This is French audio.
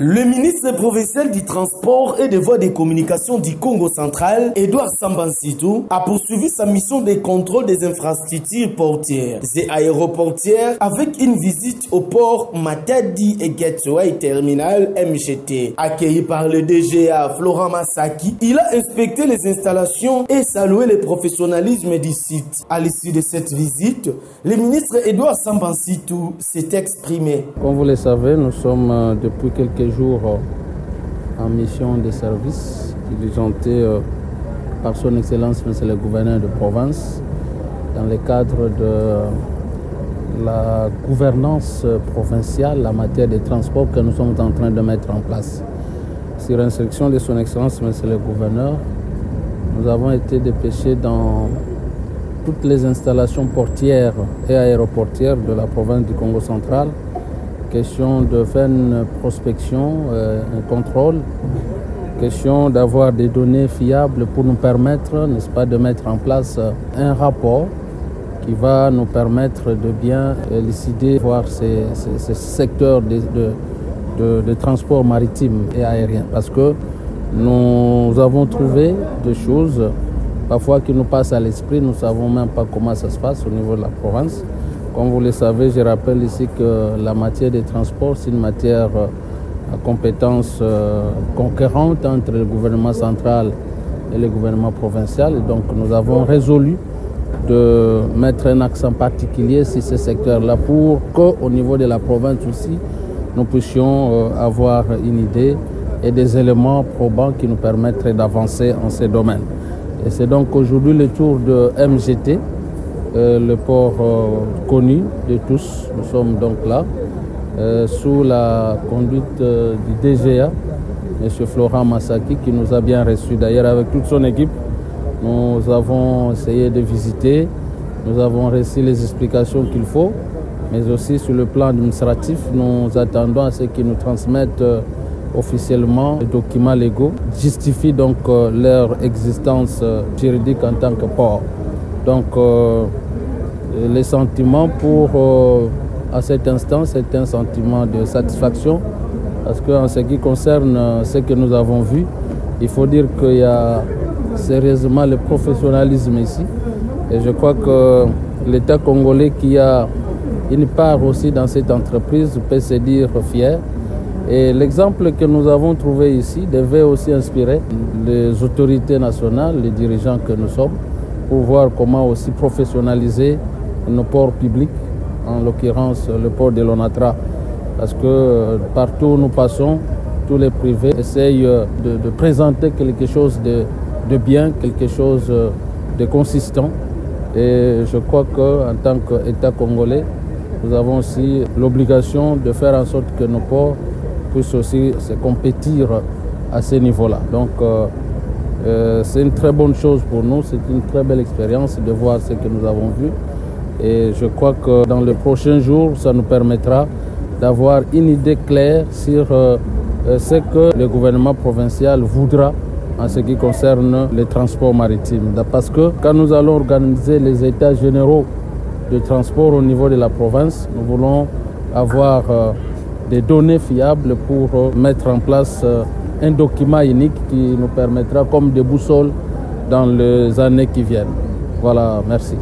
Le ministre provincial du Transport et des Voies de Communication du Congo central, Edouard Sambansitou, a poursuivi sa mission de contrôle des infrastructures portières et aéroportières avec une visite au port Matadi et Gateway Terminal MGT. Accueilli par le DGA Florent Masaki, il a inspecté les installations et salué le professionnalisme du site. À l'issue de cette visite, le ministre Edouard Sambansitou s'est exprimé. Comme vous le savez, nous sommes depuis quelques jours en mission de service diligentée par son Excellence Monsieur le Gouverneur de province dans le cadre de la gouvernance provinciale en matière de transport que nous sommes en train de mettre en place. Sur instruction de son Excellence Monsieur le Gouverneur, nous avons été dépêchés dans toutes les installations portières et aéroportières de la province du Congo central. Question de faire une prospection, un contrôle, question d'avoir des données fiables pour nous permettre, n'est-ce pas, de mettre en place un rapport qui va nous permettre de bien élucider, voir ces secteurs de transport maritime et aérien. Parce que nous avons trouvé des choses parfois qui nous passent à l'esprit, nous ne savons même pas comment ça se passe au niveau de la province. Comme vous le savez, je rappelle ici que la matière des transports, c'est une matière à compétence conquérante entre le gouvernement central et le gouvernement provincial. Et donc nous avons résolu de mettre un accent particulier sur ce secteur-là pour qu'au niveau de la province aussi, nous puissions avoir une idée et des éléments probants qui nous permettraient d'avancer en ces domaines. Et c'est donc aujourd'hui le tour de MGT, le port connu de tous. Nous sommes donc là, sous la conduite du DGA, M. Florent Masaki, qui nous a bien reçus. D'ailleurs, avec toute son équipe, nous avons essayé de visiter, nous avons reçu les explications qu'il faut, mais aussi sur le plan administratif, nous attendons à ce qu'ils nous transmettent officiellement les documents légaux, justifient donc leur existence juridique en tant que port. Donc, les sentiments à cet instant, c'est un sentiment de satisfaction parce qu'en ce qui concerne ce que nous avons vu, il faut dire qu'il y a sérieusement le professionnalisme ici. Et je crois que l'État congolais qui a une part aussi dans cette entreprise peut se dire fier. Et l'exemple que nous avons trouvé ici devait aussi inspirer les autorités nationales, les dirigeants que nous sommes, pour voir comment aussi professionnaliser nos ports publics, en l'occurrence le port de l'Onatra. Parce que partout où nous passons, tous les privés essayent de présenter quelque chose de bien, quelque chose de consistant. Et je crois qu'en tant qu'État congolais, nous avons aussi l'obligation de faire en sorte que nos ports puissent aussi se compétir à ce niveau-là. Donc, c'est une très bonne chose pour nous, c'est une très belle expérience de voir ce que nous avons vu. Et je crois que dans les prochains jours, ça nous permettra d'avoir une idée claire sur ce que le gouvernement provincial voudra en ce qui concerne les transports maritimes. Parce que quand nous allons organiser les états généraux de transport au niveau de la province, nous voulons avoir des données fiables pour mettre en place un document unique qui nous permettra comme des boussoles dans les années qui viennent. Voilà, merci.